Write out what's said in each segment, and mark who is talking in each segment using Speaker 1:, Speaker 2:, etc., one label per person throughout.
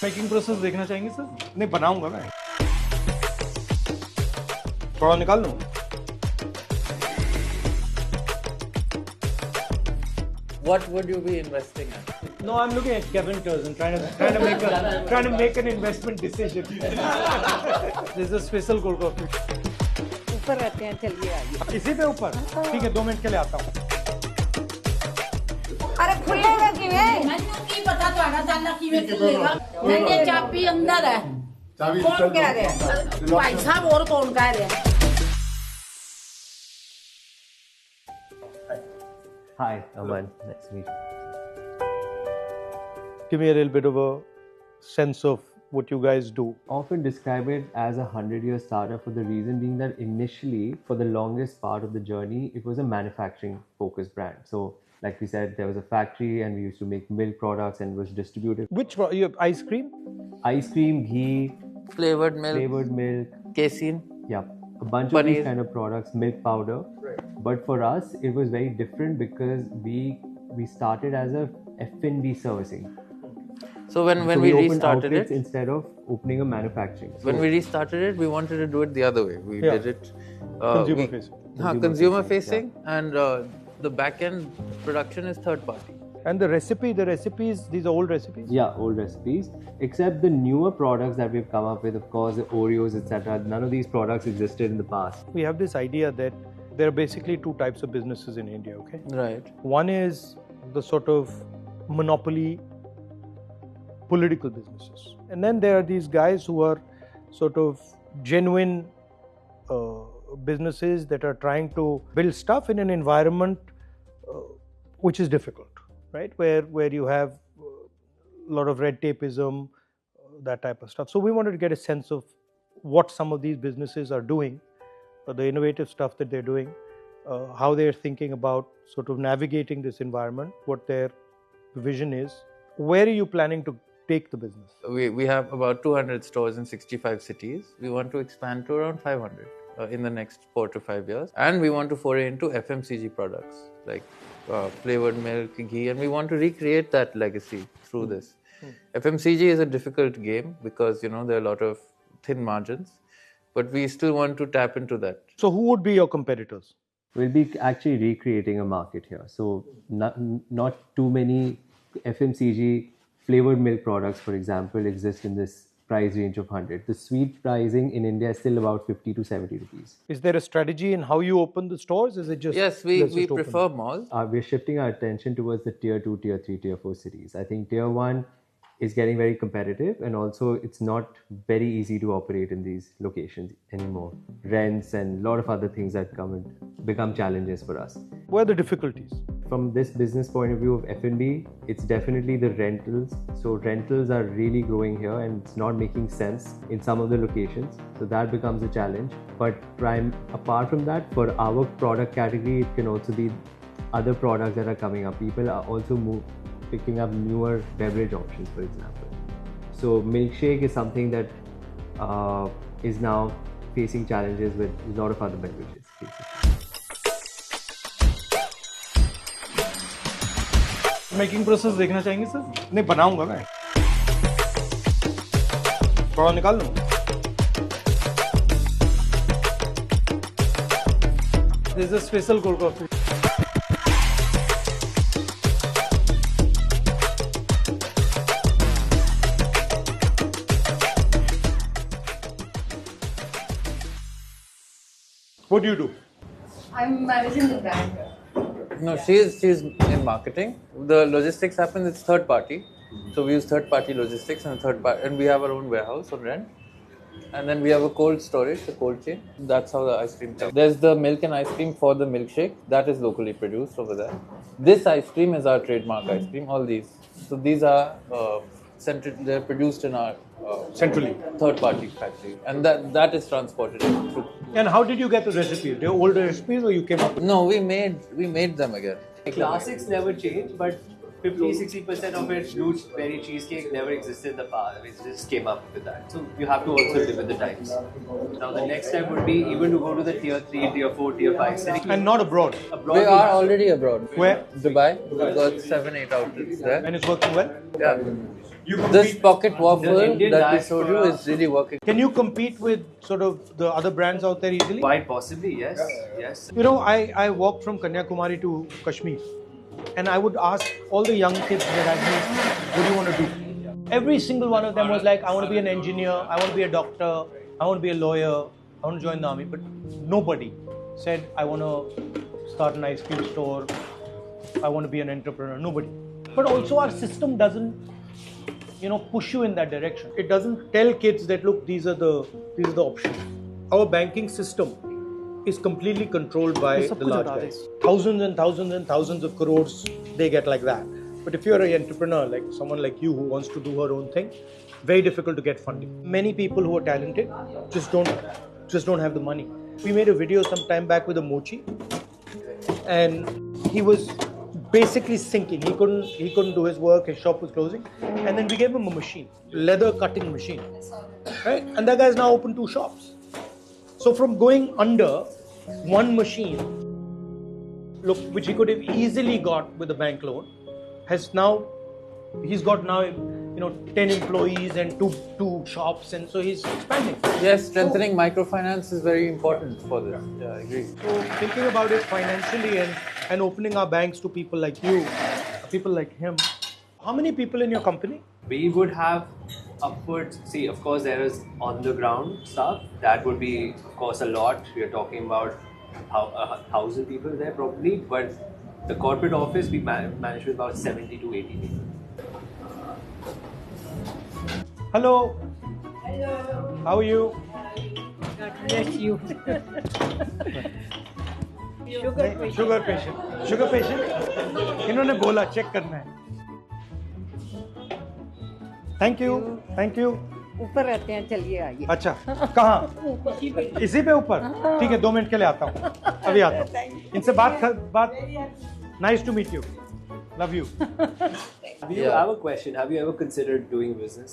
Speaker 1: Making process देखना चाहेंगे sir? नहीं बनाऊंगा मैं, थोड़ा निकाल लूं।
Speaker 2: What would you be investing in?
Speaker 1: No, I'm looking at Kevin Turner, trying to make an investment decision. This is a special cold coffee.
Speaker 3: ऊपर रहते हैं, चलिए आइए।
Speaker 1: इसी पे ऊपर? ठीक है, 2 मिनट के लिए आता हूँ।
Speaker 3: अरे खुलेगा किवें?
Speaker 4: ਮੈਨੂੰ ਕੀ ਪਤਾ ਤੁਹਾਡਾ ਤਾਲਾ ਕਿਵੇਂ ਖੁੱਲੇਗਾ? ਮੇਰੇ ਚਾਬੀ ਅੰਦਰ ਹੈ।
Speaker 3: कौन कह रहे हैं?
Speaker 4: ਭਾਈ ਸਾਹਿਬ ਹੋਰ ਕੌਣ ਕਹਿ ਰਿਹਾ?
Speaker 5: Hi, Aman. Nice to meet you.
Speaker 1: Give me a little bit of a sense of what you guys do.
Speaker 5: Often describe it as a 100-year startup for the reason being that initially, for the longest part of the journey, it was a manufacturing-focused brand. So, like we said, there was a factory and we used to make milk products and was distributed.
Speaker 1: Which you have ice cream?
Speaker 5: Ice cream, ghee,
Speaker 2: Flavored milk, casein.
Speaker 5: yeah, a bunch of these kind of products, milk powder. But for us, it was very different because we started as a F&B servicing.
Speaker 2: So when
Speaker 5: So
Speaker 2: we
Speaker 5: opened
Speaker 2: restarted
Speaker 5: outlets
Speaker 2: it,
Speaker 5: instead of opening a manufacturing.
Speaker 2: when we restarted it, we wanted to do it the other way. We
Speaker 1: Yeah.
Speaker 2: did it
Speaker 1: Consumer facing.
Speaker 2: consumer facing, and the back end production is third party.
Speaker 1: And the recipes, these are old recipes?
Speaker 5: Yeah, old recipes. Except the newer products that we've come up with, of course, the Oreos, etc. None of these products existed in the past.
Speaker 1: We have this idea that there are basically 2 types of businesses in India, okay?
Speaker 2: Right.
Speaker 1: One is the sort of monopoly political businesses. And then there are these guys who are sort of genuine businesses that are trying to build stuff in an environment which is difficult, right? Where you have a lot of red tapeism, that type of stuff. So we wanted to get a sense of what some of these businesses are doing, the innovative stuff that they're doing, how they're thinking about sort of navigating this environment, what their vision is. Where are you planning to take the business?
Speaker 2: We have about 200 stores in 65 cities. We want to expand to around 500 in the next 4 to 5 years. And we want to foray into FMCG products like flavored milk, ghee, and we want to recreate that legacy through this. FMCG is a difficult game because, there are a lot of thin margins, but we still want to tap into that.
Speaker 1: So who would be your competitors?
Speaker 5: We'll be actually recreating a market here. So not too many FMCG flavored milk products, for example, exist in this price range of 100. The sweet pricing in India is still about 50 to 70 rupees.
Speaker 1: Is there a strategy in how you open the stores? Is it just
Speaker 2: Yes,
Speaker 1: let's
Speaker 2: we
Speaker 1: just open
Speaker 2: prefer
Speaker 1: them?
Speaker 2: malls.
Speaker 5: We're shifting our attention towards the tier 2, tier 3, tier 4 cities. I think tier 1 is getting very competitive, and also it's not very easy to operate in these locations anymore. Rents and a lot of other things that come and become challenges for us.
Speaker 1: Where are the difficulties?
Speaker 5: From this business point of view of F&B, it's definitely the rentals. So rentals are really growing here and it's not making sense in some of the locations. So that becomes a challenge. But apart from that, for our product category, it can also be other products that are coming up. People are also picking up newer beverage options, for example. So milkshake is something that is now facing challenges with a lot of other beverages, basically.
Speaker 1: Making process देखना चाहेंगे sir? नहीं बनाऊंगा मैं, थोड़ा निकाल लूं। This is a special cold coffee. What do you do?
Speaker 4: I'm managing the brand.
Speaker 2: No, she's in marketing. The logistics happens, it's third party. So we use third party logistics and we have our own warehouse on rent. And then we have a cold storage, a cold chain. That's how the ice cream comes. There's the milk and ice cream for the milkshake. That is locally produced over there. This ice cream is our trademark ice cream, all these. So these are they're produced in our
Speaker 1: Centrally.
Speaker 2: third party factory. And that is transported through.
Speaker 1: And how did you get the recipes? They're older recipes or you came up with?
Speaker 2: No, we made them again.
Speaker 6: Classics never change, but 50-60% of it, blueberry cheesecake never existed in the past. It just came up with that. So you have to also live with the times. Now the next step would be even to go to the tier 3, tier 4, tier 5.
Speaker 1: And not abroad.
Speaker 6: Abroad
Speaker 2: We are already abroad.
Speaker 1: Where?
Speaker 2: Dubai. We've got 7-8 outlets there.
Speaker 1: And it's working well?
Speaker 2: Yeah.
Speaker 1: You
Speaker 2: This
Speaker 1: compete,
Speaker 2: pocket waffle
Speaker 6: Indian
Speaker 2: that we showed you
Speaker 6: diaspora-
Speaker 2: is really working.
Speaker 1: can you compete with sort of the other brands out there easily?
Speaker 6: Quite possibly, yes. Yes.
Speaker 1: You know, I walked from Kanyakumari to Kashmir, and I would ask all the young kids that I meet, what do you want to do? Every single one of them was like, I want to be an engineer, I want to be a doctor, I want to be a lawyer, I want to join the army. But nobody said, I want to start an ice cream store, I want to be an entrepreneur. Nobody. But also our system doesn't, push you in that direction. It doesn't tell kids that, look, these are the options. Our banking system is completely controlled by the large guys. Thousands and thousands and thousands of crores they get like that. But if you're an entrepreneur, like someone like you who wants to do her own thing, very difficult to get funding. Many people who are talented just don't have the money. We made a video some time back with a mochi, and he was basically sinking. He couldn't do his work. His shop was closing, and then we gave him a machine, leather cutting machine, right? And that guy's now opened 2 shops. So from going under one machine, look, which he could have easily got with a bank loan, he's got now 10 employees and two shops, and so he's expanding.
Speaker 2: Yes, strengthening microfinance is very important for this. Yeah, I agree.
Speaker 1: So thinking about it financially and opening our banks to people like you, people like him. How many people in your company?
Speaker 6: We would have upwards, see, of course, there is on the ground stuff. That would be, of course, a lot. We are talking about 1,000 people there probably, but the corporate office we manage with about 70 to 80 people.
Speaker 1: Hello. Hello. How are you?
Speaker 3: God bless you.
Speaker 1: Sugar patient इन्होंने बोला check करना है. Thank you.
Speaker 3: ऊपर रहते हैं, चलिए आइए.
Speaker 1: अच्छा, कहाँ? इसी पे ऊपर. ठीक है, 2 मिनट के लिए आता हूँ. अभी आता हूँ. इनसे बात. Nice to meet you. Love you.
Speaker 6: I have a question. Have you ever considered doing business?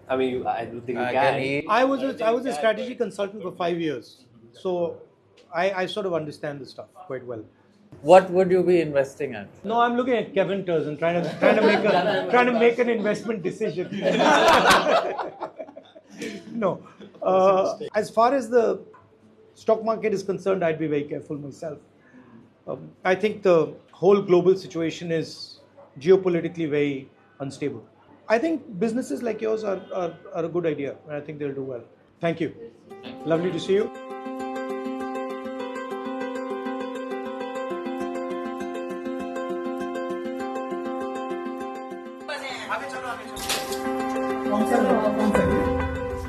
Speaker 6: I mean, I don't think you can.
Speaker 1: I was a strategy consultant for 5 years, so I sort of understand this stuff quite well.
Speaker 2: What would you be investing at?
Speaker 1: No, I'm looking at Kevin Turson, trying to make an investment decision. No, as far as the stock market is concerned, I'd be very careful myself. I think the whole global situation is geopolitically very unstable. I think businesses like yours are a good idea, and I think they'll do well. Thank you. Lovely to see you.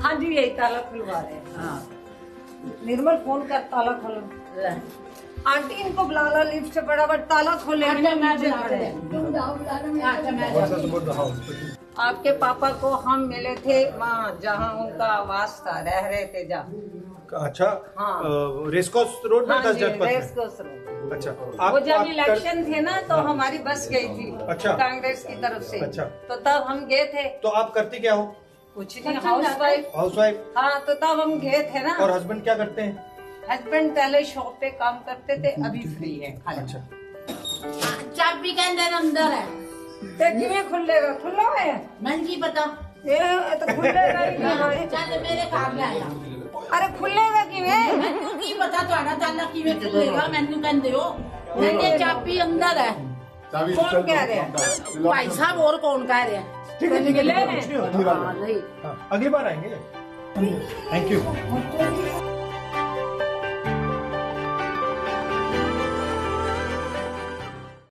Speaker 3: हाँ जी, यही ताला खुलवा रहे हैं. हाँ. निर्मल phone कर, ताला खोलो. आंटी इनको बुला लो, लिफ्ट से फटाफट ताला खोले. आपके पापा को हम मिले थे वहाँ जहाँ उनका आवास था, रह रहे थे जहाँ.
Speaker 1: अच्छा.
Speaker 3: हाँ.
Speaker 1: रेसकोर्स रोड में
Speaker 3: हाँ
Speaker 1: 10
Speaker 3: जी,
Speaker 1: जनपद में.
Speaker 3: Racecourse road.
Speaker 1: अच्छा.
Speaker 3: वो जब इलेक्शन थे ना, तो हमारी बस गई थी.
Speaker 1: अच्छा.
Speaker 3: कांग्रेस की तरफ से.
Speaker 1: अच्छा.
Speaker 3: तो तब हम गए थे.
Speaker 1: तो आप करते क्या हो?
Speaker 3: कुछ नहीं, हाउसवाइफ.
Speaker 1: हाउसवाइफ.
Speaker 3: हाँ, तो तब हम गए थे ना.
Speaker 1: और हस्बैंड क्या करते हैं?
Speaker 3: हस्बैंड पहले शॉप पे काम करते थे, अभी फ्री है.
Speaker 1: अच्छा.
Speaker 4: चाबी के अंदर है.
Speaker 3: ते किवें खुलेगा? खुला है.
Speaker 4: मन की पता.
Speaker 3: ये तो खुलेगा ही कहाँ है?
Speaker 4: चल मेरे काम में आया.
Speaker 3: अरे खुलेगा किवें?
Speaker 4: मैनू की पता ਤੁਹਾਡਾ ਤਾਲਾ ਕਿਵੇਂ ਖੁੱਲੇਗਾ? ਮੈਨੂੰ ਕਹਿੰਦੇ ਹੋ मेरी चाबी अंदर है.
Speaker 3: कौन कह रहे हैं?
Speaker 4: भाई साहब और कौन कह रहे हैं?
Speaker 1: ठीक है,
Speaker 3: निकले
Speaker 1: कुछ नहीं होता.
Speaker 4: हाँ, नहीं.
Speaker 1: अगली बार आएंगे. Thank you.